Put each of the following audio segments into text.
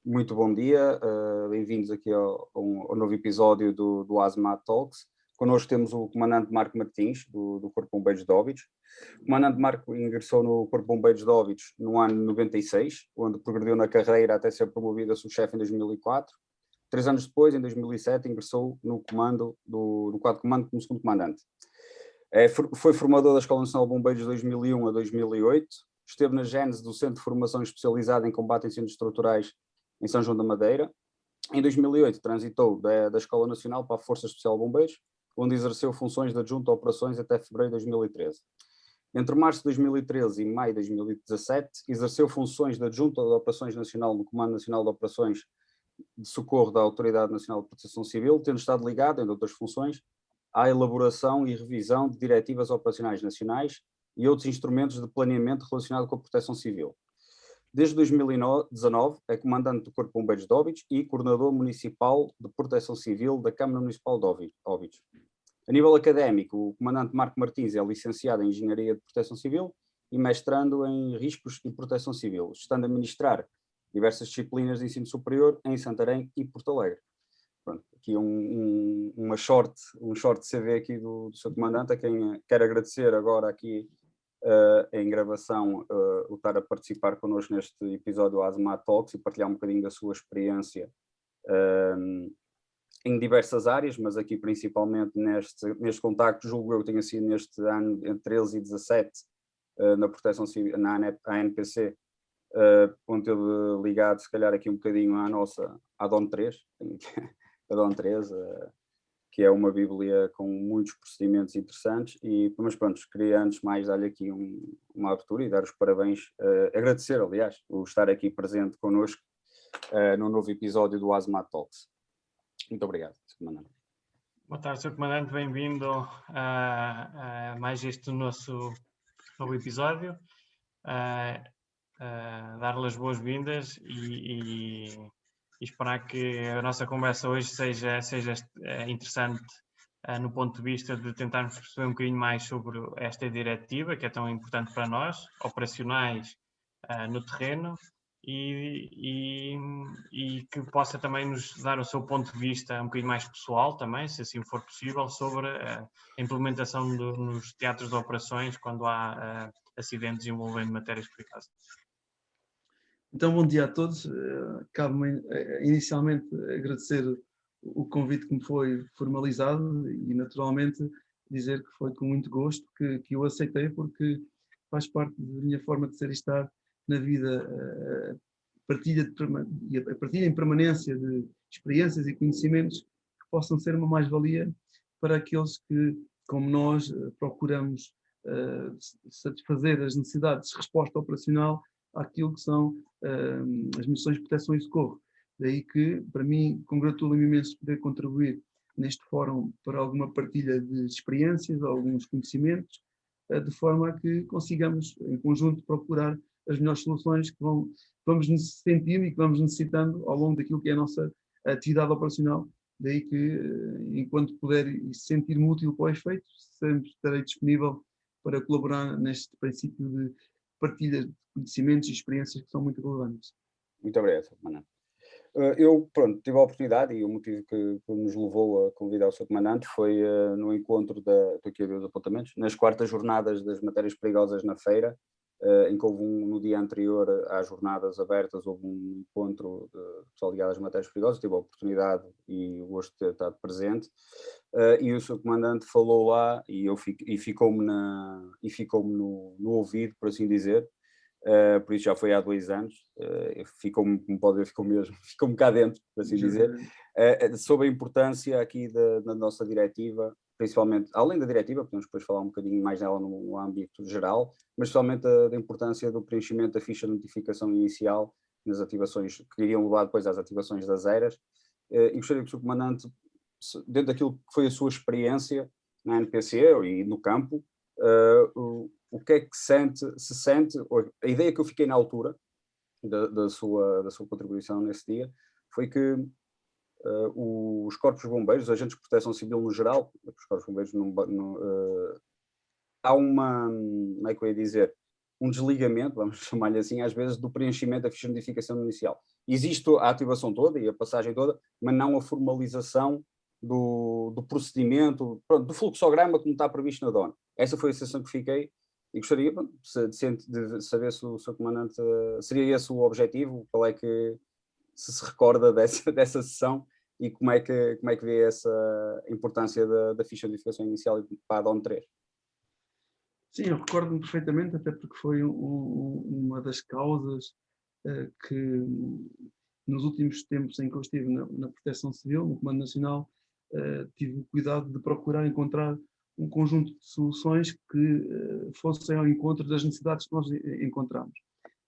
Muito bom dia, bem-vindos aqui ao novo episódio do ASMAT Talks. Connosco temos o comandante Marco Martins, do Corpo de Bombeiros de Óbidos. O comandante Marco ingressou no Corpo de Bombeiros de Óbidos no ano 96, onde progrediu na carreira até ser promovido a subchefe em 2004. 3 anos depois, em 2007, ingressou no comando do quadro de comando como segundo comandante. Foi formador da Escola Nacional de Bombeiros de 2001 a 2008, esteve na gênese do Centro de Formação Especializada em Combate a Incêndios Estruturais em São João da Madeira. Em 2008 transitou da Escola Nacional para a Força Especial de Bombeiros, onde exerceu funções de adjunto a operações até fevereiro de 2013. Entre março de 2013 e maio de 2017, exerceu funções de adjunto a operações nacional no Comando Nacional de Operações de Socorro da Autoridade Nacional de Proteção Civil, tendo estado ligado, entre outras funções, à elaboração e revisão de diretivas operacionais nacionais e outros instrumentos de planeamento relacionado com a proteção civil. Desde 2019 é comandante do Corpo de Bombeiros de Óbidos e coordenador municipal de proteção civil da Câmara Municipal de Óbidos. A nível académico, o comandante Marco Martins é licenciado em Engenharia de Proteção Civil e mestrando em Riscos e Proteção Civil, estando a ministrar diversas disciplinas de ensino superior em Santarém e Porto Alegre. Pronto, aqui um short CV aqui do Sr. Comandante, a quem quero agradecer agora aqui em gravação o estar a participar connosco neste episódio do ASMAT Talks e partilhar um bocadinho da sua experiência em diversas áreas, mas aqui principalmente neste contacto, julgo eu que tenha sido neste ano entre 13 e 17 na Proteção Civil, na ANPC, onde teve ligado se calhar aqui um bocadinho à DON 3, a DON 3, que é uma bíblia com muitos procedimentos interessantes, mas pronto, queria antes mais dar-lhe aqui uma abertura e dar os parabéns, agradecer aliás, o estar aqui presente connosco no novo episódio do ASMAT Talks. Muito obrigado, Sr. Comandante. Boa tarde, Sr. Comandante, bem-vindo a mais este nosso novo episódio. Dar-lhe as boas-vindas e esperar que a nossa conversa hoje seja interessante no ponto de vista de tentarmos perceber um bocadinho mais sobre esta diretiva, que é tão importante para nós, operacionais no terreno, e que possa também nos dar o seu ponto de vista um bocadinho mais pessoal também, se assim for possível, sobre a implementação nos teatros de operações quando há acidentes envolvendo matérias perigosas. Então, bom dia a todos. Cabe-me inicialmente agradecer o convite que me foi formalizado e, naturalmente, dizer que foi com muito gosto que eu aceitei, porque faz parte da minha forma de ser e estar na vida, a partilha em permanência de experiências e conhecimentos que possam ser uma mais-valia para aqueles que, como nós, procuramos satisfazer as necessidades de resposta operacional àquilo que são as missões de proteção e socorro. Daí que, para mim, congratulo-me imenso poder contribuir neste fórum para alguma partilha de experiências, alguns conhecimentos, de forma a que consigamos, em conjunto, procurar as melhores soluções que vamos sentindo e que vamos necessitando ao longo daquilo que é a nossa atividade operacional. Daí que, enquanto puder e se sentir-me útil para o efeito, sempre estarei disponível para colaborar neste princípio de partilha de conhecimentos e experiências que são muito relevantes. Muito obrigado, Sr. Comandante. Eu, pronto, tive a oportunidade e o motivo que nos levou a convidar o Sr. Comandante foi no encontro estou aqui a ver os apontamentos, nas quartas jornadas das matérias perigosas na feira, em que houve no dia anterior às jornadas abertas, houve um encontro de pessoal ligado às matérias perigosas, tive a oportunidade e o gosto de ter estado presente, e o Sr. Comandante falou lá e ficou-me no ouvido, por assim dizer. Por isso já foi há 2 anos, ficou-me, como pode ver, ficou-me cá dentro, por assim dizer, sobre a importância aqui da nossa diretiva, principalmente, além da diretiva, podemos depois falar um bocadinho mais nela no âmbito geral, mas especialmente da importância do preenchimento da ficha de notificação inicial nas ativações, que iriam levar depois às ativações das eras, e gostaria que o Sr. Comandante, dentro daquilo que foi a sua experiência na NPC e no campo, o que é que se sente, a ideia que eu fiquei na altura da sua contribuição nesse dia, foi que os corpos de bombeiros, os agentes de proteção civil no geral, os corpos de bombeiros há como é que eu ia dizer, um desligamento, vamos chamar-lhe assim, às vezes do preenchimento da ficha de notificação inicial. existe a ativação toda e a passagem toda, mas não a formalização do procedimento, pronto, do fluxograma como está previsto na DON. Essa foi a sensação que fiquei e gostaria de saber se o Sr. Comandante seria esse o objetivo, qual é que se recorda dessa sessão e como é que vê essa importância da ficha de verificação inicial para a DON 3. Sim, eu recordo-me perfeitamente, até porque foi uma das causas que nos últimos tempos em que eu estive na Proteção Civil, no Comando Nacional, tive o cuidado de procurar encontrar um conjunto de soluções que fossem ao encontro das necessidades que nós encontramos.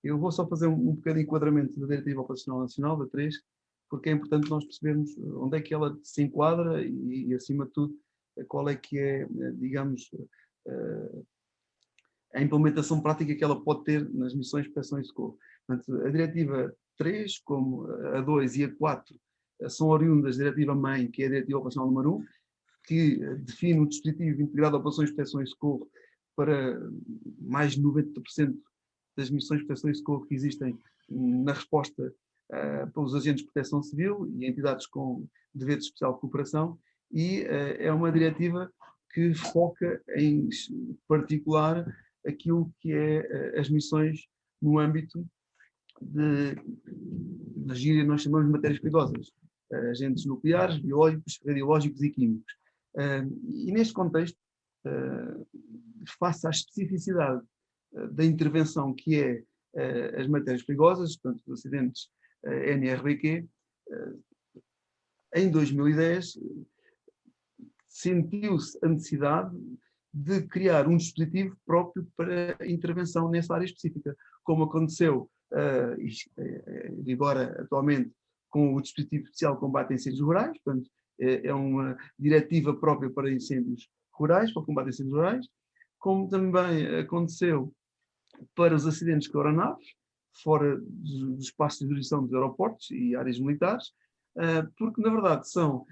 Eu vou só fazer um pequeno enquadramento da Diretiva Operacional Nacional, da 3, porque é importante nós percebermos onde é que ela se enquadra e acima de tudo, qual é que é, digamos, a implementação prática que ela pode ter nas missões de proteção e socorro. Portanto, a Diretiva 3, como a 2 e a 4, são oriundas da Diretiva-Mãe, que é a Diretiva Operacional número 1, que define o dispositivo integrado de operações de proteção e socorro para mais de 90% das missões de proteção e socorro que existem na resposta pelos agentes de proteção civil e entidades com dever de especial cooperação, e é uma diretiva que foca em particular aquilo que é as missões no âmbito da gíria nós chamamos de matérias perigosas, agentes nucleares, biológicos, radiológicos e químicos. E neste contexto, face à especificidade da intervenção que é as matérias perigosas, portanto, os acidentes NRBQ, em 2010 sentiu-se a necessidade de criar um dispositivo próprio para intervenção nessa área específica, como aconteceu e agora atualmente com o dispositivo especial de combate a incêndios rurais, portanto é uma diretiva própria para incêndios rurais, para o combate a incêndios rurais, como também aconteceu para os acidentes com aeronaves, fora do espaço de jurisdição dos aeroportos e áreas militares, porque na verdade são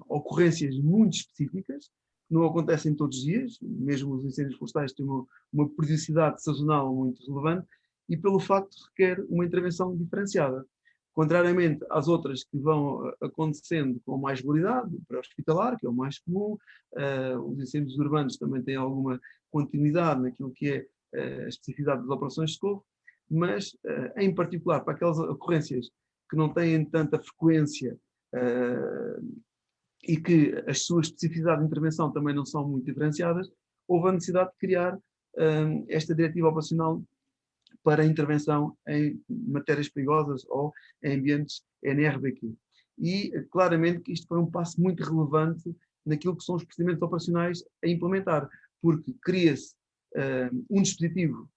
ocorrências muito específicas, não acontecem todos os dias, mesmo os incêndios florestais têm uma periodicidade sazonal muito relevante e pelo facto requer uma intervenção diferenciada. Contrariamente às outras que vão acontecendo com mais regularidade, o pré-hospitalar, que é o mais comum, os incêndios urbanos também têm alguma continuidade naquilo que é a especificidade das operações de socorro, mas em particular para aquelas ocorrências que não têm tanta frequência e que as suas especificidades de intervenção também não são muito diferenciadas, houve a necessidade de criar esta diretiva operacional para intervenção em matérias perigosas ou em ambientes NRBQ. E claramente que isto foi um passo muito relevante naquilo que são os procedimentos operacionais a implementar, porque cria-se um dispositivo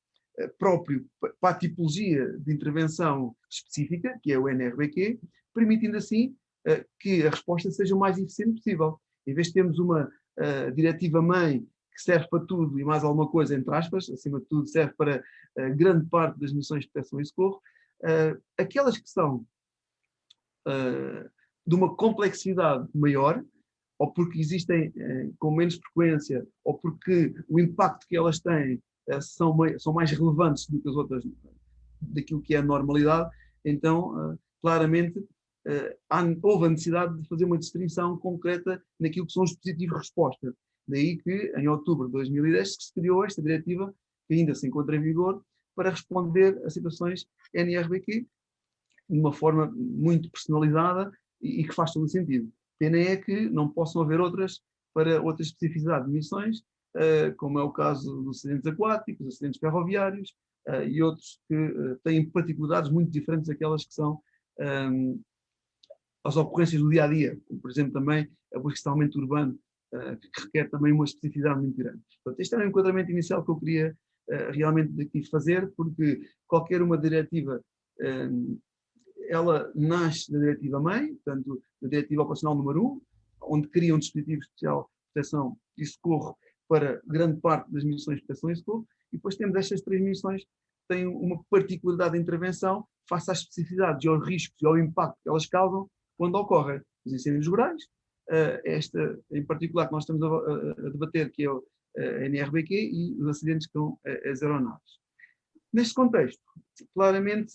próprio para a tipologia de intervenção específica, que é o NRBQ, permitindo assim que a resposta seja o mais eficiente possível. Em vez de termos uma diretiva-mãe que serve para tudo e mais alguma coisa, entre aspas, acima de tudo serve para grande parte das missões de proteção e socorro, aquelas que são de uma complexidade maior, ou porque existem com menos frequência, ou porque o impacto que elas têm são mais relevantes do que as outras, daquilo que é a normalidade, então, claramente, houve a necessidade de fazer uma distinção concreta naquilo que são os dispositivos de resposta. Daí que, em outubro de 2010, se criou esta diretiva, que ainda se encontra em vigor, para responder a situações NRBQ de uma forma muito personalizada e que faz todo o sentido. Pena é que não possam haver outras para outra especificidade de missões, como é o caso dos acidentes aquáticos, acidentes ferroviários e outros que têm particularidades muito diferentes daquelas que são as ocorrências do dia-a-dia, como por exemplo também o ressaltamento urbano, que requer também uma especificidade muito grande. Portanto, este era o enquadramento inicial que eu queria realmente aqui fazer, porque qualquer uma diretiva, ela nasce da diretiva-mãe, portanto, da diretiva operacional número 1, onde cria um dispositivo especial de proteção e socorro para grande parte das missões de proteção e socorro, e depois temos estas 3 missões que têm uma particularidade de intervenção face às especificidades e aos riscos e ao impacto que elas causam quando ocorrem os incêndios rurais, esta em particular que nós estamos a debater, que é o NRBQ, e os acidentes com as aeronaves. Neste contexto, claramente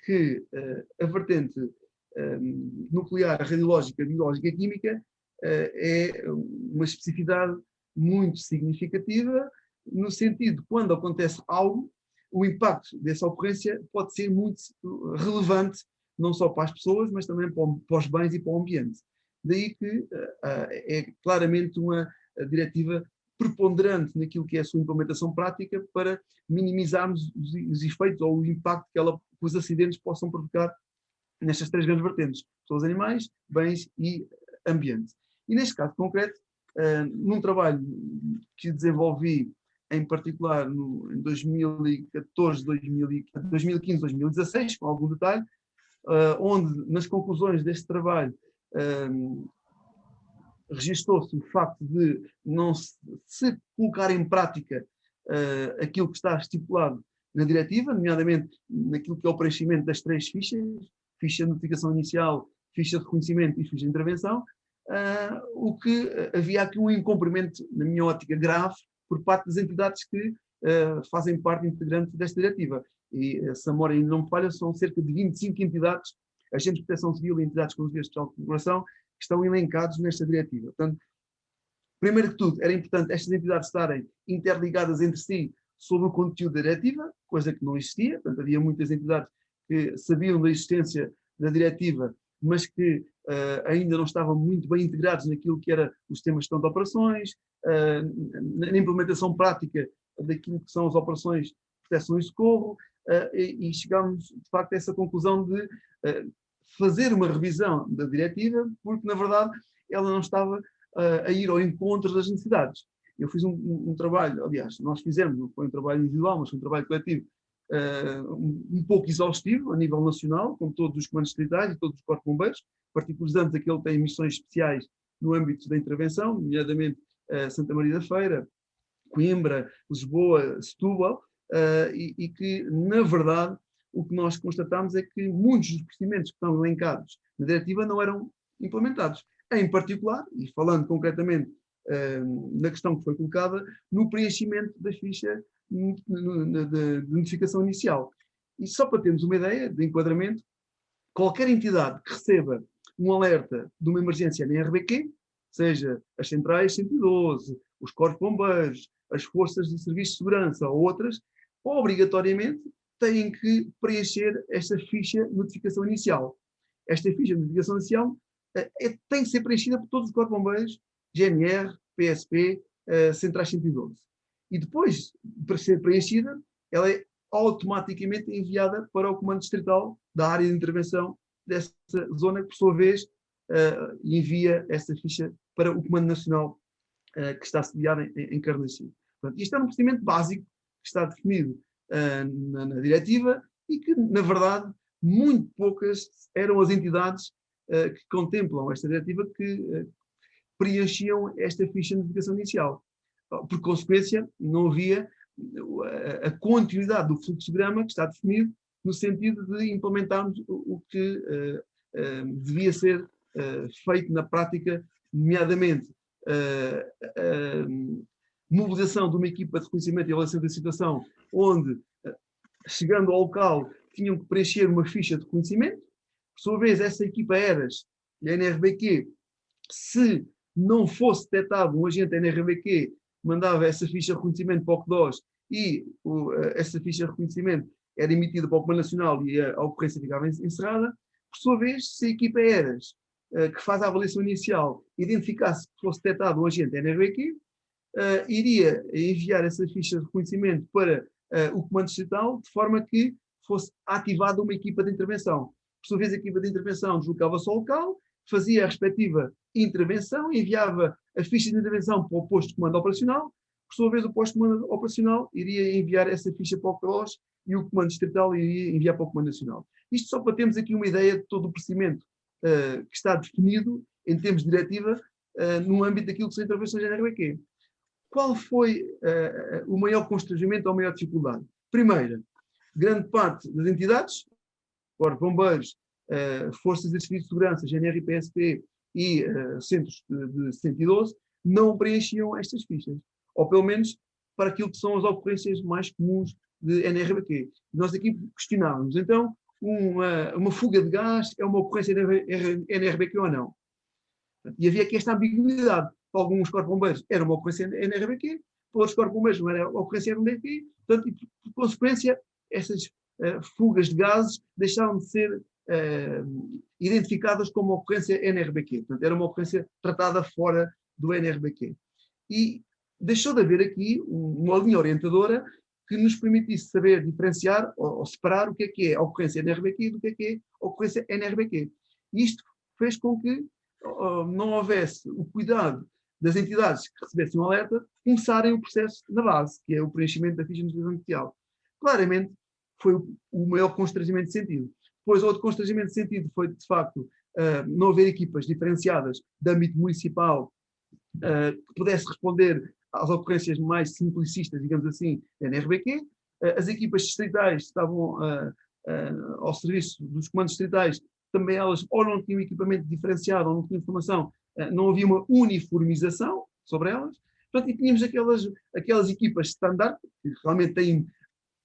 que a vertente nuclear, radiológica, biológica e química é uma especificidade muito significativa, no sentido de quando acontece algo, o impacto dessa ocorrência pode ser muito relevante, não só para as pessoas, mas também para os bens e para o ambiente. Daí que é claramente uma diretiva preponderante naquilo que é a sua implementação prática para minimizarmos os efeitos ou o impacto que os acidentes possam provocar nestas três grandes vertentes: pessoas, animais, bens e ambiente. E neste caso concreto, num trabalho que desenvolvi em particular em 2014, 2015, 2016, com algum detalhe, onde nas conclusões deste trabalho registou-se o facto de não se colocar em prática aquilo que está estipulado na diretiva, nomeadamente naquilo que é o preenchimento das três fichas: ficha de notificação inicial, ficha de reconhecimento e ficha de intervenção, o que havia aqui um incumprimento, na minha ótica, grave por parte das entidades que fazem parte integrante desta diretiva. E, se a memória ainda não me falha, são cerca de 25 entidades, agentes de proteção civil e entidades com deveres especial de colaboração, que estão elencados nesta diretiva. Portanto, primeiro que tudo, era importante estas entidades estarem interligadas entre si sobre o conteúdo da diretiva, coisa que não existia. Portanto, havia muitas entidades que sabiam da existência da diretiva, mas que ainda não estavam muito bem integrados naquilo que era os sistemas de gestão de operações, na implementação prática daquilo que são as operações de proteção e socorro, e chegámos, de facto, a essa conclusão de fazer uma revisão da diretiva, porque, na verdade, ela não estava a ir ao encontro das necessidades. Eu fiz um trabalho, aliás, nós fizemos, não foi um trabalho individual, mas foi um trabalho coletivo, um pouco exaustivo a nível nacional, com todos os comandos distritais e todos os corpos de bombeiros, particularizando aquele que tem missões especiais no âmbito da intervenção, nomeadamente Santa Maria da Feira, Coimbra, Lisboa, Setúbal, e que, na verdade, o que nós constatamos é que muitos dos procedimentos que estão elencados na diretiva não eram implementados. Em particular, e falando concretamente na questão que foi colocada, no preenchimento da ficha de notificação inicial. E só para termos uma ideia de enquadramento, qualquer entidade que receba um alerta de uma emergência na RBQ, seja as centrais 112, os corpos bombeiros, as forças de serviço de segurança ou outras, obrigatoriamente têm que preencher esta ficha de notificação inicial. Esta ficha de notificação inicial tem que ser preenchida por todos os corpos bombeiros, GNR, PSP, centrais 112. E depois de ser preenchida, ela é automaticamente enviada para o comando distrital da área de intervenção dessa zona, que por sua vez envia essa ficha para o comando nacional que está sediado em Carnaxide. Portanto, isto é um procedimento básico que está definido na diretiva e que, na verdade, muito poucas eram as entidades que contemplam esta diretiva que preenchiam esta ficha de notificação inicial. Por consequência, não havia a continuidade do fluxograma que está definido no sentido de implementarmos o que devia ser feito na prática, nomeadamente mobilização de uma equipa de reconhecimento e avaliação da situação, onde, chegando ao local, tinham que preencher uma ficha de reconhecimento. Por sua vez, essa equipa ERAS e a NRBQ, se não fosse detectado um agente NRBQ, mandava essa ficha de reconhecimento para o CDOS e essa ficha de reconhecimento era emitida para o Comando Nacional e a ocorrência ficava encerrada. Por sua vez, se a equipa ERAS, que faz a avaliação inicial, identificasse que fosse detectado um agente NRBQ, iria enviar essa ficha de reconhecimento para o Comando Distrital, de forma que fosse ativada uma equipa de intervenção. Por sua vez, a equipa de intervenção deslocava-se ao local, fazia a respectiva intervenção, enviava a ficha de intervenção para o posto de comando operacional. Por sua vez, o posto de comando operacional iria enviar essa ficha para o CROS e o comando distrital iria enviar para o comando nacional. Isto só para termos aqui uma ideia de todo o procedimento que está definido em termos de diretiva no âmbito daquilo que são intervenções da NRBQ. Qual foi o maior constrangimento ou a maior dificuldade? Primeira, grande parte das entidades, Corpo de Bombeiros, Forças de Serviço de Segurança, GNR e PSP e centros de 112, não preenchiam estas fichas. Ou pelo menos para aquilo que são as ocorrências mais comuns de NRBQ. Nós aqui questionávamos, então, uma fuga de gás é uma ocorrência NRBQ ou não. E havia aqui esta ambiguidade. Para alguns corpos-bombeiros era uma ocorrência NRBQ, para outros corpos-bombeiros não era uma ocorrência NRBQ. Portanto, e por consequência, essas fugas de gases deixaram de ser identificadas como ocorrência NRBQ. Portanto, era uma ocorrência tratada fora do NRBQ. E deixou de haver aqui uma linha orientadora que nos permitisse saber diferenciar ou separar o que é a ocorrência NRBQ do que é a ocorrência NRBQ. E isto fez com que não houvesse o cuidado das entidades que recebessem um alerta começarem o processo na base, que é o preenchimento da ficha de notificação inicial. Claramente, foi o maior constrangimento de sentido. Depois, outro constrangimento de sentido foi, de facto, não haver equipas diferenciadas de âmbito municipal que pudesse responder às ocorrências mais simplicistas, digamos assim, da NRBQ. As equipas distritais estavam ao serviço dos comandos distritais, também elas ou não tinham equipamento diferenciado ou não tinham informação, não havia uma uniformização sobre elas. Portanto, e tínhamos aquelas equipas standard, que realmente têm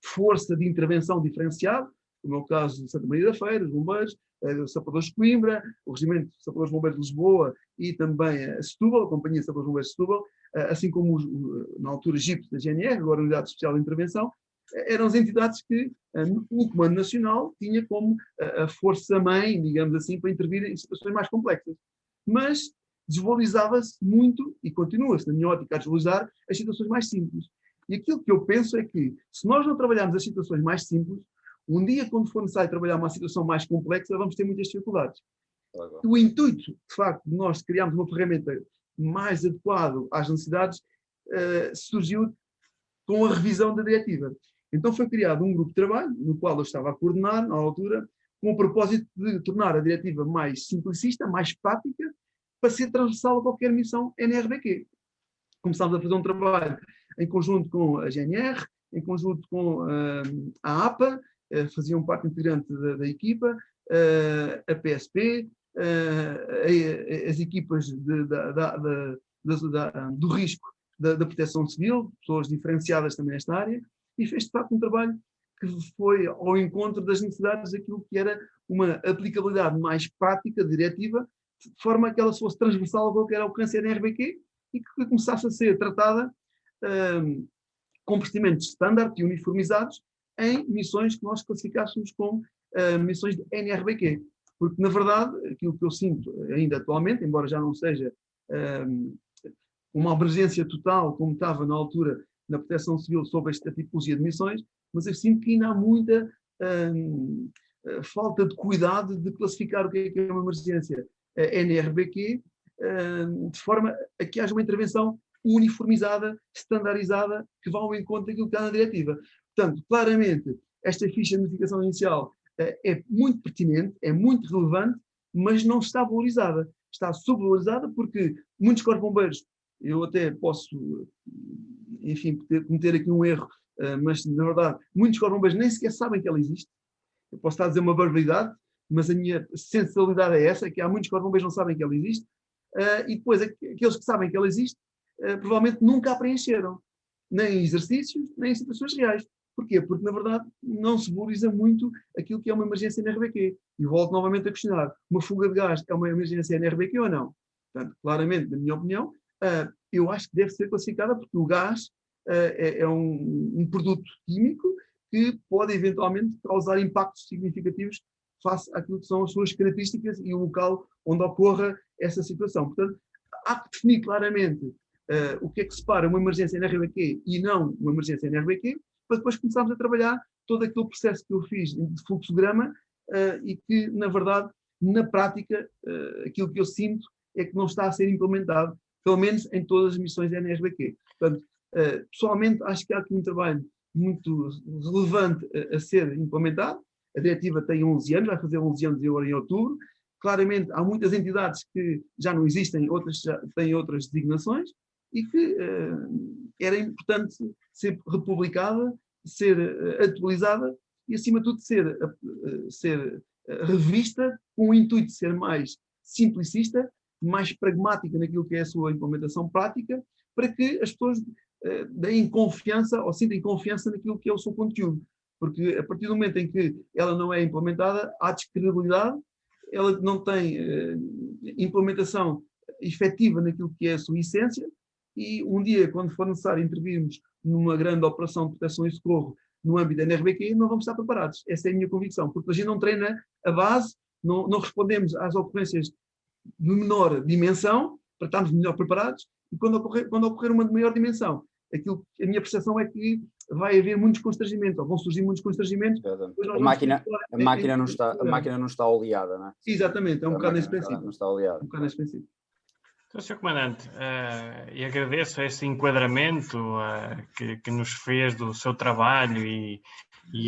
força de intervenção diferenciada, como é o caso de Santa Maria da Feira, os bombeiros, os sapadores de Coimbra, o regimento de sapadores bombeiros de Lisboa e também a Setúbal, a Companhia de Sapadores bombeiros de Setúbal, assim como na altura GIPs da GNR, agora Unidade Especial de Intervenção, eram as entidades que o Comando Nacional tinha como a força-mãe, digamos assim, para intervir em situações mais complexas. Mas desvalorizava-se muito, e continua-se, na minha ótica, a desvalorizar as situações mais simples. E aquilo que eu penso é que, se nós não trabalharmos as situações mais simples, um dia, quando for necessário trabalhar uma situação mais complexa, vamos ter muitas dificuldades. O intuito, de facto, de nós criarmos uma ferramenta mais adequada às necessidades, surgiu com a revisão da diretiva. Então foi criado um grupo de trabalho, no qual eu estava a coordenar, na altura, com o propósito de tornar a diretiva mais simplicista, mais prática, para ser transversal a qualquer missão NRBQ. Começámos a fazer um trabalho em conjunto com a GNR, em conjunto com a APA, faziam parte integrante da equipa, a PSP, as equipas do risco da proteção civil, pessoas diferenciadas também nesta área, e fez de facto um trabalho que foi ao encontro das necessidades daquilo que era uma aplicabilidade mais prática, diretiva, de forma que ela fosse transversal a qualquer ocorrência NRBQ e que começasse a ser tratada com procedimentos standard e uniformizados em missões que nós classificássemos como missões de NRBQ. Porque, na verdade, aquilo que eu sinto ainda atualmente, embora já não seja uma abrangência total, como estava na altura na proteção civil sobre esta tipologia de missões, mas eu sinto que ainda há muita falta de cuidado de classificar o que é uma emergência NRBQ, de forma a que haja uma intervenção uniformizada, standardizada, que vá ao encontro daquilo que está na diretiva. Portanto, claramente, esta ficha de notificação inicial é muito pertinente, é muito relevante, mas não está valorizada. Está subvalorizada porque muitos corpos-bombeiros, eu até posso, enfim, cometer aqui um erro, mas, na verdade, muitos corpos-bombeiros nem sequer sabem que ela existe. Eu posso estar a dizer uma barbaridade, mas a minha sensibilidade é essa, que há muitos corpos-bombeiros que não sabem que ela existe, e depois aqueles que sabem que ela existe, provavelmente nunca a preencheram, nem em exercícios, nem em situações reais. Porquê? Porque, na verdade, não se valoriza muito aquilo que é uma emergência NRBQ. E volto novamente a questionar, uma fuga de gás é uma emergência NRBQ ou não? Portanto, claramente, na minha opinião, eu acho que deve ser classificada porque o gás é um produto químico que pode eventualmente causar impactos significativos face àquilo que são as suas características e o local onde ocorra essa situação. Portanto, há que definir claramente o que é que separa uma emergência NRBQ e não uma emergência NRBQ, para depois começarmos a trabalhar todo aquele processo que eu fiz de fluxograma e que, na verdade, na prática, aquilo que eu sinto é que não está a ser implementado, pelo menos em todas as missões da NRBQ. Portanto, pessoalmente, acho que há aqui um trabalho muito relevante a ser implementado. A diretiva tem 11 anos, vai fazer 11 anos agora em outubro. Claramente, há muitas entidades que já não existem, outras já têm outras designações, e que era importante ser republicada, ser atualizada e, acima de tudo, ser revista com o intuito de ser mais simplicista, mais pragmática naquilo que é a sua implementação prática, para que as pessoas deem confiança ou sintem confiança naquilo que é o seu conteúdo. porque a partir do momento em que ela não é implementada, há descredibilidade, ela não tem implementação efetiva naquilo que é a sua essência, e um dia, quando for necessário intervirmos numa grande operação de proteção e socorro no âmbito da NRBQ, não vamos estar preparados. Essa é a minha convicção, porque a gente não treina a base, não respondemos às ocorrências de menor dimensão, para estarmos melhor preparados, e quando ocorrer uma de maior dimensão, a minha percepção é que vai haver muitos constrangimentos, ou vão surgir muitos constrangimentos. A máquina não está oleada, não é? Exatamente, é um bocado nesse princípio. Não está oleada. Um bocado nesse princípio. Então, Sr. Comandante, e agradeço esse enquadramento que nos fez do seu trabalho e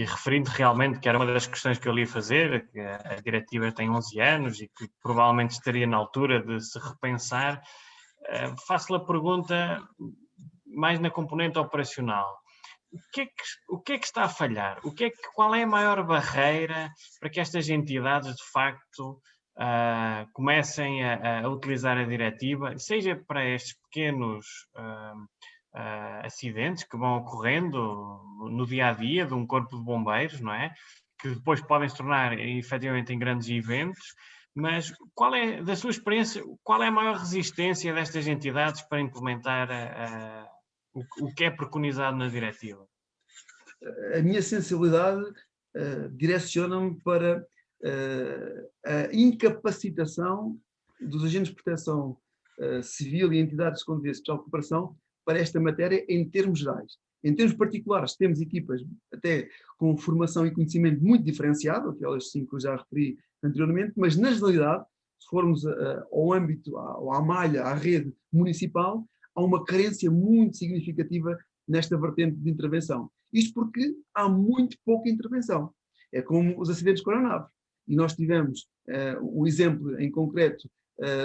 referindo realmente que era uma das questões que eu lhe ia fazer, que a diretiva tem 11 anos e que provavelmente estaria na altura de se repensar. Faço-lhe a pergunta mais na componente operacional. O que é que está a falhar? Qual é a maior barreira para que estas entidades, de facto, comecem a utilizar a diretiva, seja para estes pequenos acidentes que vão ocorrendo no dia-a-dia de um corpo de bombeiros, não é? Que depois podem se tornar efetivamente em grandes eventos, mas da sua experiência, qual é a maior resistência destas entidades para implementar o que é preconizado na diretiva? A minha sensibilidade direciona-me para a incapacitação dos agentes de proteção civil e entidades de Secretaria Especial de Cooperação para esta matéria em termos gerais. Em termos particulares, temos equipas até com formação e conhecimento muito diferenciado, aquelas 5 que eu já referi anteriormente, mas na generalidade, se formos ao âmbito, à malha, à rede municipal, há uma carência muito significativa nesta vertente de intervenção. Isto porque há muito pouca intervenção. É como os acidentes com aeronaves. E nós tivemos o exemplo em concreto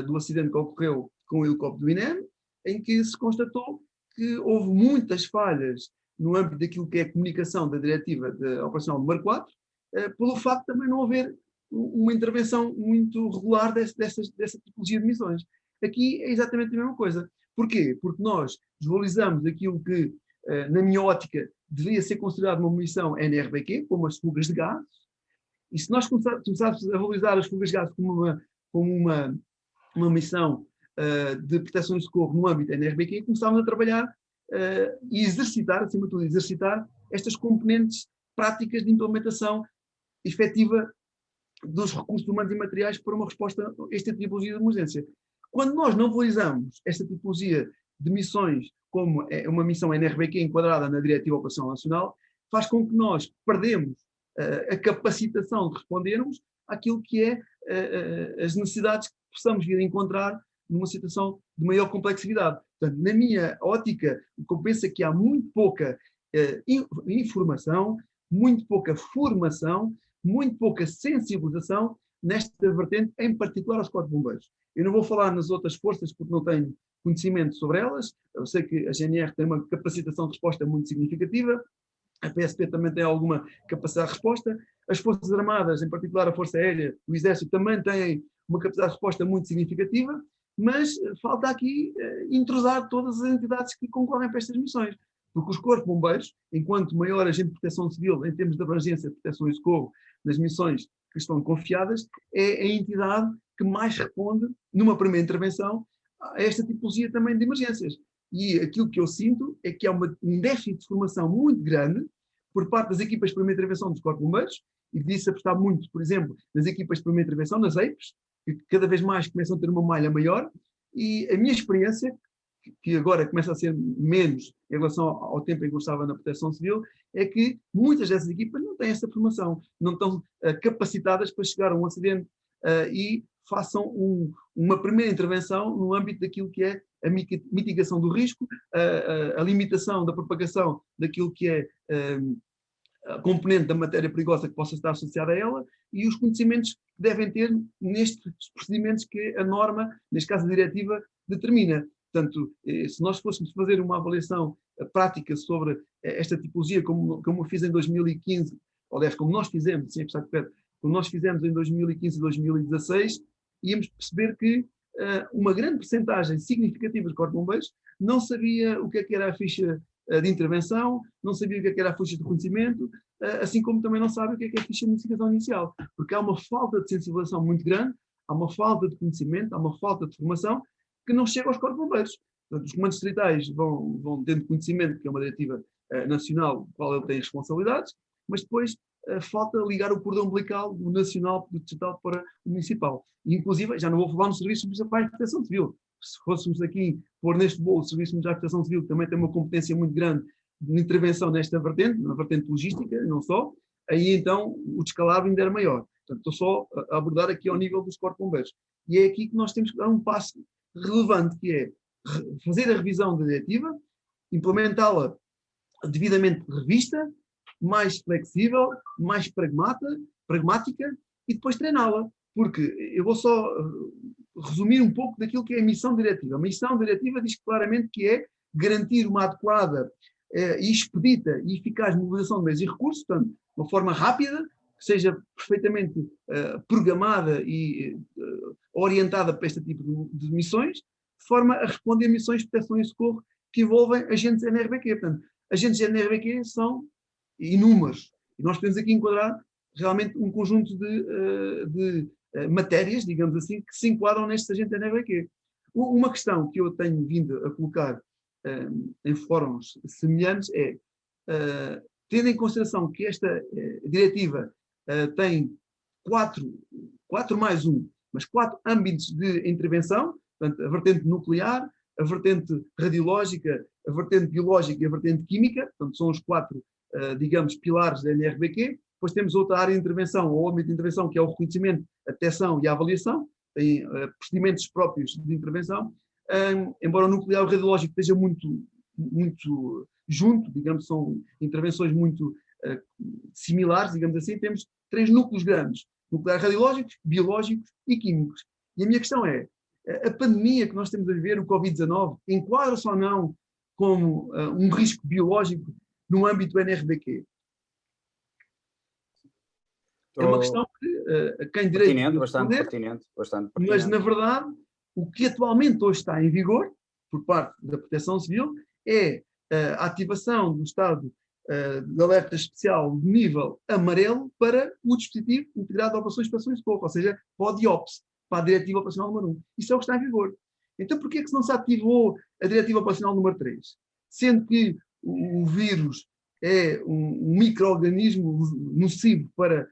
do acidente que ocorreu com o helicóptero do INEM, em que se constatou que houve muitas falhas no âmbito daquilo que é a comunicação da diretiva operacional número 4, pelo facto de também não haver uma intervenção muito regular dessa tipologia de missões. Aqui é exatamente a mesma coisa. Porquê? Porque nós desvalorizamos aquilo que, na minha ótica, deveria ser considerado uma missão NRBQ, como as fugas de gás, e se nós começarmos a valorizar as fugas de gás como uma missão de proteção e socorro no âmbito da NRBQ, começámos a trabalhar e exercitar, acima de tudo, exercitar estas componentes práticas de implementação efetiva dos recursos humanos e materiais para uma resposta a esta tipologia de emergência. Quando nós não valorizamos esta tipologia de missões como é uma missão NRBQ enquadrada na Diretiva Operacional Nacional, faz com que nós perdemos a capacitação de respondermos àquilo que é as necessidades que possamos vir a encontrar numa situação de maior complexidade. Portanto, na minha ótica, eu penso que há muito pouca informação, muito pouca formação, muito pouca sensibilização nesta vertente, em particular aos corpos de bombeiros. Eu não vou falar nas outras forças porque não tenho conhecimento sobre elas. Eu sei que a GNR tem uma capacitação de resposta muito significativa, a PSP também tem alguma capacidade de resposta, as Forças Armadas, em particular a Força Aérea, o Exército, também têm uma capacidade de resposta muito significativa, mas falta aqui entrosar todas as entidades que concorrem para estas missões. Porque os corpos de bombeiros, enquanto maior agente de proteção civil, em termos de abrangência de proteção e socorro nas missões que estão confiadas, é a entidade que mais responde, numa primeira intervenção, a esta tipologia também de emergências. E aquilo que eu sinto é que há um déficit de formação muito grande por parte das equipas de primeira intervenção dos corpos de bombeiros, e devia-se apostar muito, por exemplo, nas equipas de primeira intervenção, nas EIPs, que cada vez mais começam a ter uma malha maior, e a minha experiência, que agora começa a ser menos em relação ao tempo em que eu estava na proteção civil, é que muitas dessas equipas não têm essa formação, não estão capacitadas para chegar a um acidente e façam uma primeira intervenção no âmbito daquilo que é a mitigação do risco, a limitação da propagação daquilo que é a componente da matéria perigosa que possa estar associada a ela e os conhecimentos que devem ter nestes procedimentos que a norma, neste caso a diretiva, determina. Portanto, se nós fôssemos fazer uma avaliação prática sobre esta tipologia, como eu fiz em 2015, ou aliás, como nós fizemos, sim, como nós fizemos em 2015 e 2016, íamos perceber que uma grande percentagem significativa dos corpos de bombeiros não sabia o que era a ficha de intervenção, não sabia o que era a ficha de reconhecimento, assim como também não sabe o que é a ficha de notificação inicial, porque há uma falta de sensibilização muito grande, há uma falta de conhecimento, há uma falta de formação que não chega aos corpos de bombeiros. Portanto, os comandos distritais vão tendo conhecimento, que é uma diretiva nacional, do qual ele tem responsabilidades, mas depois falta ligar o cordão umbilical do nacional, do distrital para o municipal. E, inclusive, já não vou falar no Serviço Municipal de Proteção Civil. Se fôssemos aqui pôr neste bolo o Serviço Municipal de Proteção Civil, que também tem uma competência muito grande de intervenção nesta vertente, na vertente logística, não só, aí então o descalabro ainda era maior. Portanto, estou só a abordar aqui ao nível dos corpos de bombeiros. E é aqui que nós temos que dar um passo relevante, que é fazer a revisão da diretiva, implementá-la devidamente revista, mais flexível, mais pragmática e depois treiná-la. Porque eu vou só resumir um pouco daquilo que é a missão diretiva. A missão diretiva diz claramente que é garantir uma adequada e expedita e eficaz mobilização de meios e recursos, portanto, de uma forma rápida, que seja perfeitamente programada e orientada para este tipo de missões, de forma a responder a missões de proteção e socorro que envolvem agentes NRBQ. Portanto, agentes NRBQ são inúmeros. E nós podemos aqui enquadrar realmente um conjunto de matérias, digamos assim, que se enquadram neste agente NRBQ. Uma questão que eu tenho vindo a colocar em fóruns semelhantes é, tendo em consideração que esta diretiva tem quatro mais um, mas 4 âmbitos de intervenção, portanto, a vertente nuclear, a vertente radiológica, a vertente biológica e a vertente química, portanto, são os 4, digamos, pilares da NRBQ. Depois temos outra área de intervenção, ou âmbito de intervenção, que é o reconhecimento, a detecção e a avaliação, tem procedimentos próprios de intervenção, embora o nuclear e o radiológico esteja muito junto, digamos, são intervenções muito similares, digamos assim, temos 3 núcleos grandes, nuclear, radiológicos, biológicos e químicos. E a minha questão é, a pandemia que nós temos a viver, o Covid-19, enquadra-se ou não como um risco biológico no âmbito do NRBQ? É uma questão que quem direito bastante pertinente. Mas, na verdade, o que atualmente hoje está em vigor, por parte da Proteção Civil, é a ativação do estado de alerta especial de nível amarelo para o dispositivo integrado de operações de proteção e socorro, ou seja, para o DIOPS, para a Diretiva Operacional número 1. Isso é o que está em vigor. Então, por que é que não se ativou a Diretiva Operacional número 3? Sendo que o vírus é um micro-organismo nocivo para,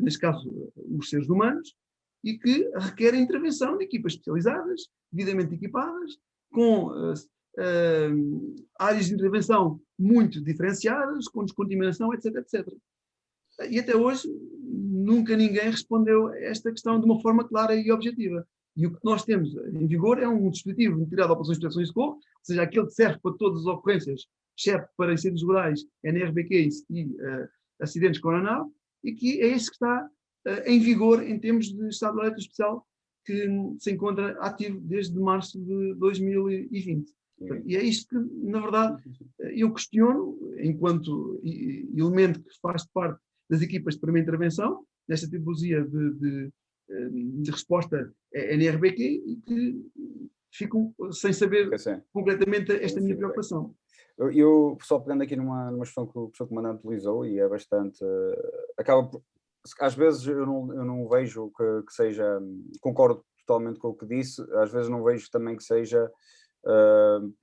neste caso, os seres humanos, e que requer a intervenção de equipas especializadas, devidamente equipadas, com áreas de intervenção muito diferenciadas, com descontaminação, etc, etc. E até hoje nunca ninguém respondeu a esta questão de uma forma clara e objetiva. E o que nós temos em vigor é um dispositivo integrado de operações de proteção e socorro, ou seja, aquele que serve para todas as ocorrências, exceto para incêndios rurais, NRBQs e acidentes com aeronave, e que é esse que está em vigor em termos de estado de alerta especial, que se encontra ativo desde março de 2020. E é isto que, na verdade, eu questiono, enquanto elemento que faz parte das equipas de primeira intervenção, nesta tipologia de resposta NRBQ, e que ficam sem saber concretamente esta minha preocupação. Eu só pegando aqui numa questão que o professor comandante utilizou, e é bastante... acaba por, às vezes eu não vejo que seja... Concordo totalmente com o que disse, às vezes não vejo também que seja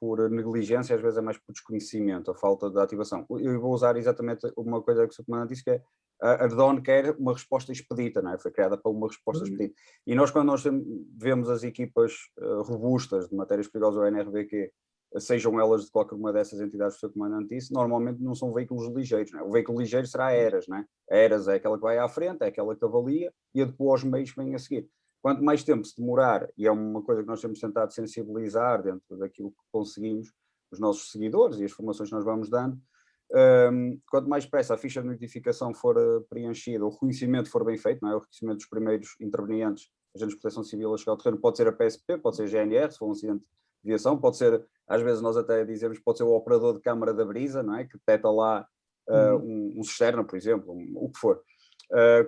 por negligência, às vezes é mais por desconhecimento, a falta de ativação. Eu vou usar exatamente uma coisa que o professor comandante disse, que é a DON quer uma resposta expedita, não é? Foi criada para uma resposta expedita. E nós, quando nós vemos as equipas robustas de matérias perigosas ou NRBQ, sejam elas de qualquer uma dessas entidades que o Sr. Comandante disse, normalmente não são veículos ligeiros, não é? O veículo ligeiro será a ERAS, não é? A ERAS é aquela que vai à frente, é aquela que avalia e adequa os meios que vêm a seguir. Quanto mais tempo se demorar, e é uma coisa que nós temos tentado sensibilizar dentro daquilo que conseguimos, os nossos seguidores e as formações que nós vamos dando, quanto mais depressa a ficha de notificação for preenchida, o reconhecimento for bem feito, não é? O reconhecimento dos primeiros intervenientes, agentes de proteção civil a chegar ao terreno, pode ser a PSP, pode ser a GNR, se for um acidente de viação, pode ser, às vezes nós até dizemos, pode ser o operador de câmara da brisa, não é? Que detecta lá um cisterna, por exemplo, o que for.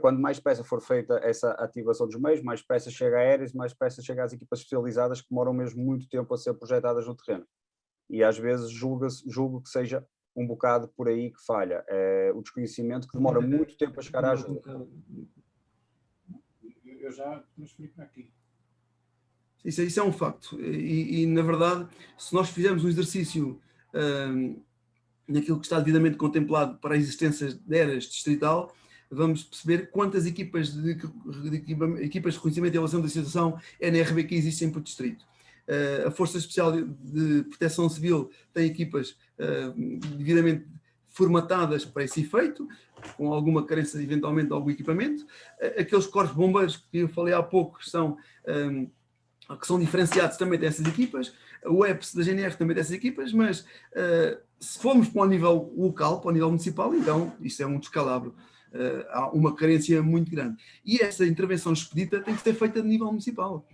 Quanto mais depressa for feita essa ativação dos meios, mais depressa chega a aéreas, mais depressa chega às equipas especializadas que demoram mesmo muito tempo a ser projetadas no terreno. e às vezes julgo que seja um bocado por aí que falha. É o desconhecimento que demora muito tempo a chegar à ajuda. Eu já transferi para aqui. Isso é um facto. E, na verdade, se nós fizermos um exercício naquilo que está devidamente contemplado para a existência de ERAS distrital, vamos perceber quantas equipas de reconhecimento e avaliação da situação NRBQ existem por distrito. A Força Especial de Proteção Civil tem equipas devidamente formatadas para esse efeito, com alguma carência eventualmente de algum equipamento. Aqueles corpos de bombeiros que eu falei há pouco que são diferenciados também dessas equipas. O EPS da GNR também dessas equipas, mas se formos para o nível local, para o nível municipal, então isso é um descalabro. Há uma carência muito grande. E essa intervenção expedita tem que ser feita de nível municipal.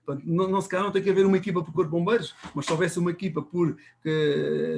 Portanto, não tem que haver uma equipa por Corpo de Bombeiros, mas se houvesse uma equipa por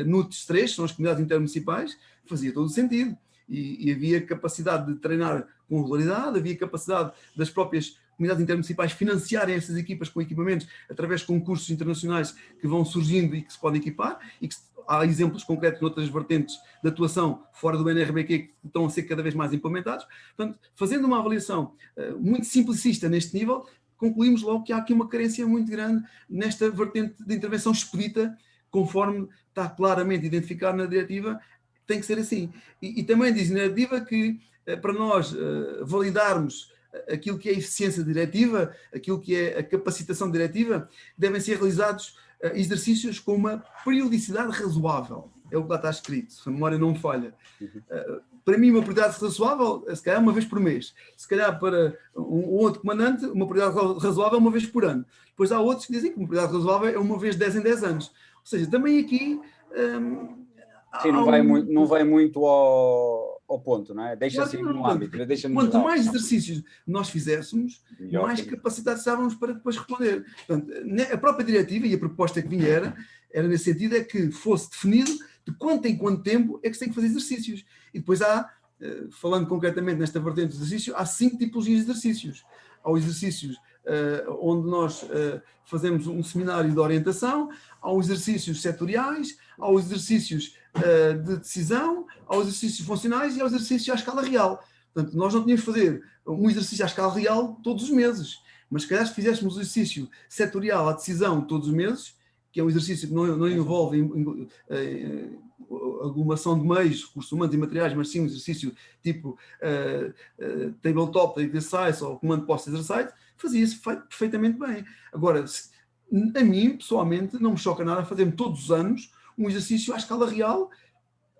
NUTs 3, são as comunidades intermunicipais, fazia todo o sentido. E havia capacidade de treinar com regularidade, havia capacidade das próprias comunidades intermunicipais financiarem essas equipas com equipamentos através de concursos internacionais que vão surgindo e que se podem equipar, e que há exemplos concretos noutras vertentes de atuação fora do NRBQ que estão a ser cada vez mais implementados. Portanto, fazendo uma avaliação muito simplicista neste nível, concluímos logo que há aqui uma carência muito grande nesta vertente de intervenção expedita, conforme está claramente identificado na diretiva, tem que ser assim. E também diz na diretiva que para nós validarmos aquilo que é a eficiência diretiva, aquilo que é a capacitação diretiva, devem ser realizados exercícios com uma periodicidade razoável. É o que lá está escrito, se a memória não me falha. Para mim, uma periodicidade razoável, se calhar uma vez por mês. Se calhar para um outro comandante, uma periodicidade razoável uma vez por ano. Depois há outros que dizem que uma periodicidade razoável é uma vez de 10 em 10 anos. Ou seja, também aqui... Sim, não vai muito ao ponto, não é? Deixa-se no âmbito. Quanto mais exercícios nós fizéssemos, mais capacidade estávamos para depois responder. Portanto, a própria diretiva e a proposta que vinha era nesse sentido, é que fosse definido de quanto em quanto tempo é que se tem que fazer exercícios. E depois há, falando concretamente nesta vertente de exercício, há 5 tipologias de exercícios. Há os exercícios onde nós fazemos um seminário de orientação, há os exercícios setoriais, há os exercícios de decisão, há os exercícios funcionais e há os exercícios à escala real. Portanto, nós não tínhamos que fazer um exercício à escala real todos os meses, mas se calhar se fizéssemos o exercício setorial à decisão todos os meses, que é um exercício que não envolve aglomeração de meios, recursos humanos e materiais, mas sim um exercício tipo tabletop, exercise ou comando post exercise, fazia-se perfeitamente bem. Agora, a mim, pessoalmente, não me choca nada fazer todos os anos um exercício à escala real,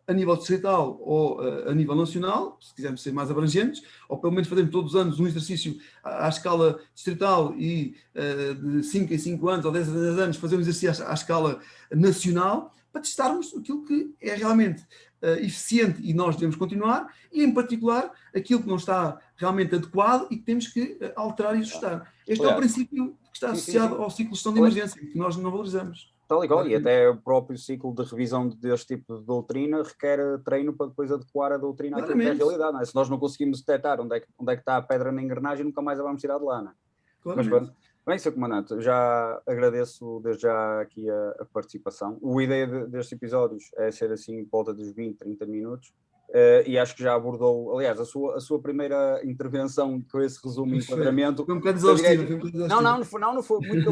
a nível distrital ou a nível nacional, se quisermos ser mais abrangentes, ou pelo menos fazermos todos os anos um exercício à escala distrital e de 5 em 5 anos ou 10 em 10 anos fazer um exercício à escala nacional, para testarmos aquilo que é realmente eficiente e nós devemos continuar, e em particular aquilo que não está realmente adequado e que temos que alterar e ajustar. Este é o princípio que está associado ao ciclo de gestão de emergência, que nós não valorizamos. Tal e qual, e até o próprio ciclo de revisão deste tipo de doutrina requer treino para depois adequar a doutrina àquilo que é a realidade. Não é? Se nós não conseguimos detectar onde é que está a pedra na engrenagem, nunca mais a vamos tirar de lá. Não é? Mas pronto. Bem, Sr. Comandante, já agradeço desde já aqui a participação. A ideia destes episódios é ser assim por volta dos 20, 30 minutos. E acho que já abordou, aliás, a sua primeira intervenção com esse resumo e enquadramento. Foi um bocado exaustivo. Não foi, muito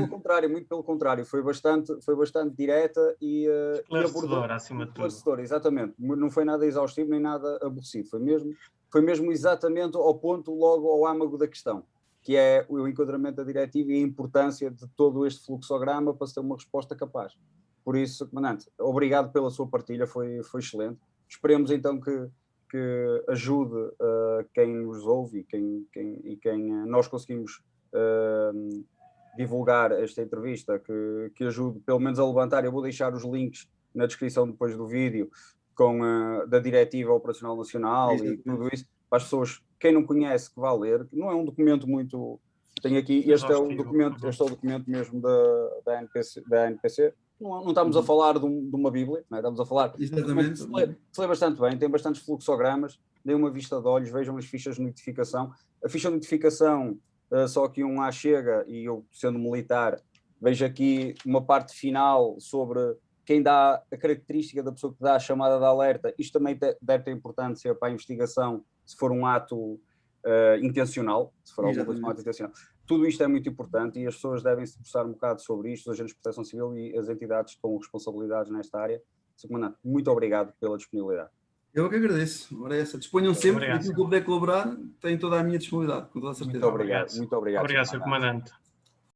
pelo contrário, foi bastante direta e esclarecedora, acima de tudo. Esclarecedora, exatamente. Não foi nada exaustivo nem nada aborrecido, foi mesmo exatamente ao ponto, logo ao âmago da questão, que é o enquadramento da diretiva e a importância de todo este fluxograma para se ter uma resposta capaz. Por isso, Comandante, obrigado pela sua partilha, foi excelente. Esperemos então que ajude quem nos ouve e quem nós conseguimos divulgar esta entrevista, que ajude pelo menos a levantar. Eu vou deixar os links na descrição depois do vídeo da Diretiva Operacional Nacional e tudo isso, para as pessoas, quem não conhece, que vá ler, que não é um documento muito... Tenho aqui, este é o documento mesmo da ANPC. Não estamos a falar de uma Bíblia, não é? Estamos a falar... Exatamente. Se lê bastante bem, tem bastantes fluxogramas, dê uma vista de olhos, vejam as fichas de notificação. A ficha de notificação, só que chega, e eu, sendo militar, vejo aqui uma parte final sobre quem dá a característica da pessoa que dá a chamada de alerta, isto também deve ter importância para a investigação, se for um ato intencional, se for alguma coisa com um ato intencional. Tudo isto é muito importante e as pessoas devem se debruçar um bocado sobre isto, os agentes de proteção civil e as entidades com responsabilidades nesta área. Sr. Comandante, muito obrigado pela disponibilidade. Eu que agradeço. Ora, essa. Disponham sempre, aquilo que eu puder colaborar, tem toda a minha disponibilidade, com toda a certeza. Muito obrigado. Muito obrigado, Obrigado, Sr. Comandante.